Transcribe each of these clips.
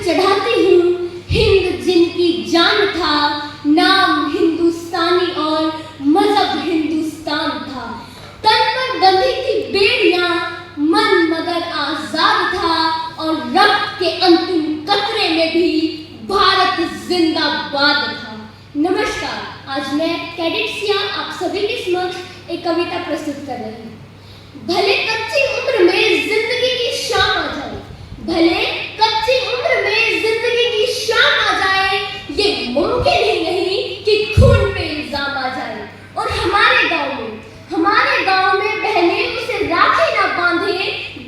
चढ़ाती हूँ हिंद जिनकी जान था, नाम हिंदुस्तानी और मजहब हिंदुस्तान था। तन पर बंधी थी बेड़ियां, मन मगर आजाद था, और रक्त के अंतिम कतरे में भी भारत जिंदाबाद था। नमस्कार, आज मैं कैडेट सिया आप सभी के समक्ष एक कविता प्रस्तुत कर रही हूँ। भले कच्ची उम्र में जिंदगी की शाम आ जाए, भले कच्ची उम्र में जिंदगी की शाम आ जाए, ये मुमकिन ही नहीं कि खून पे इल्जाम आ जाए। और हमारे गांव में बहनें उसे राखी ना बांधे,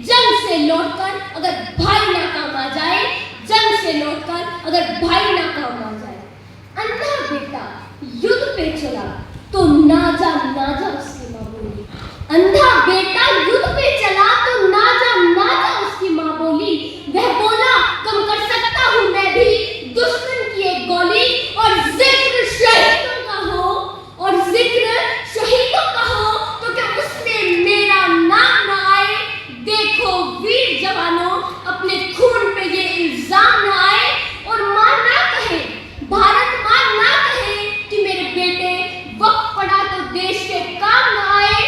जंग से लौटकर अगर भाई ना काम आ जाए, जंग से लौटकर अगर भाई ना काम आ जाए। अंधा बेटा युद्ध पे चला तो ना जा उसकी माँ बोली, अंधा बेटा युद्ध पे चला तो ना जा उसकी माँ बोली। वह बोला कम कर सकता हूँ मैं भी दुश्मन की एक गोली, और जिक्र शहीदों का हो, और जिक्र शहीदों का हो तो क्या उसमें मेरा नाम ना आए। देखो वीर जवानों, अपने खून पे ये इल्जाम ना आए, और माँ ना कहे, भारत माँ ना कहे कि मेरे बेटे वक्त पड़ा तो देश के काम ना आए।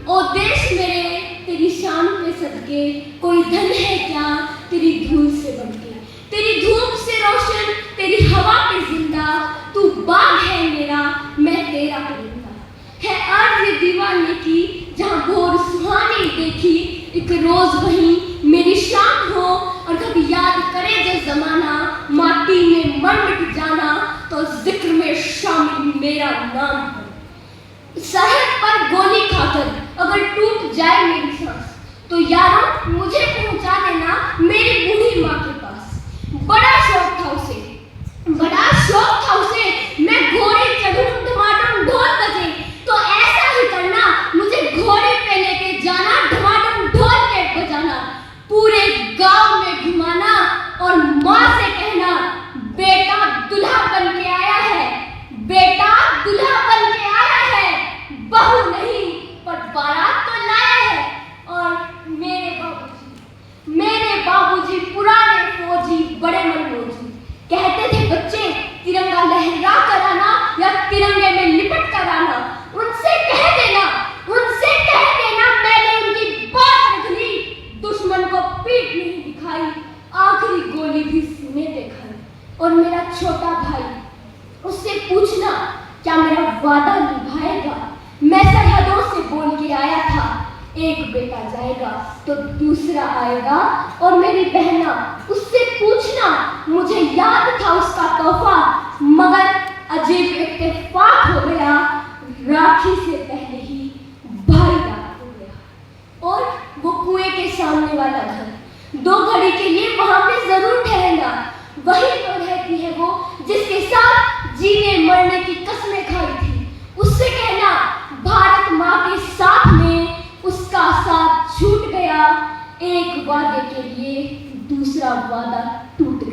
ओ देश मेरे, तेरी शान पे सदके कोई धन है क्या तेरी धूल से बनके, तेरी धूप से रोशन, तेरी हवा पे जिंदा, तू बाग है मेरा, मैं तेरा परिंदा। है अर्ज़ दीवाने की जहाँ भोर सुहानी देखी, एक रोज वहीं मेरी शाम हो, और कभी याद करे जो जमाना माटी में मर मिट जाना, तो जिक्र में शामिल मेरा नाम हो। सरहद पर गोली खाकर अगर टूट जाए मेरी सांस, तो यारों मुझे पहुंचा देना मेरी बूढ़ी माँ के पास। बड़ा शौक था उसे, मैं घोड़े चढ़ूं धमाधम ढोल बजे, तो ऐसा ही करना, मुझे घोड़े पे लेके जाना, धमाधम ढोल के बजाना, पूरे गांव में घुमाना, और माँ से कहना बेटा दूल्हा बन के आया है, बेटा दूल्हा बन के आया है, बहू नहीं पर बारात तो लाया है। और मेरे बाबूजी पुराने फौजी, बड़े मनमोजी, कहते थे बच्चे तिरंगा लहरा कर आना या तिरंगे में लिपट कर आना। उनसे कह देना मैंने उनकी बात रख ली, दुश्मन को पीठ नहीं दिखाई, आखिरी गोली भी सीने पे खाई। और मेरा छोटा भाई, उससे पूछना क्या मेरा वादा निभाएगा, मैं सरहदों से बोल के आया था, एक बेटा जाएगा तो दूसरा आएगा। और मेरी बहना, उससे पूछना मुझे याद था उसका तोहफा, मगर अजीब इत्तेफाक हो गया, राखी से पहले ही भाई रात हो गया। और वो कुएं के सामने वाला घर, 2 घड़ी के लिए वहां पे जरूर ठहरना, वही तो रहती है वो जिसके साथ जीने मरने की कसमें खाई थी। उससे कहना भारत माँ के साथ में उसका साथ छूट गया, एक वादे के लिए दूसरा वादा टूट गया।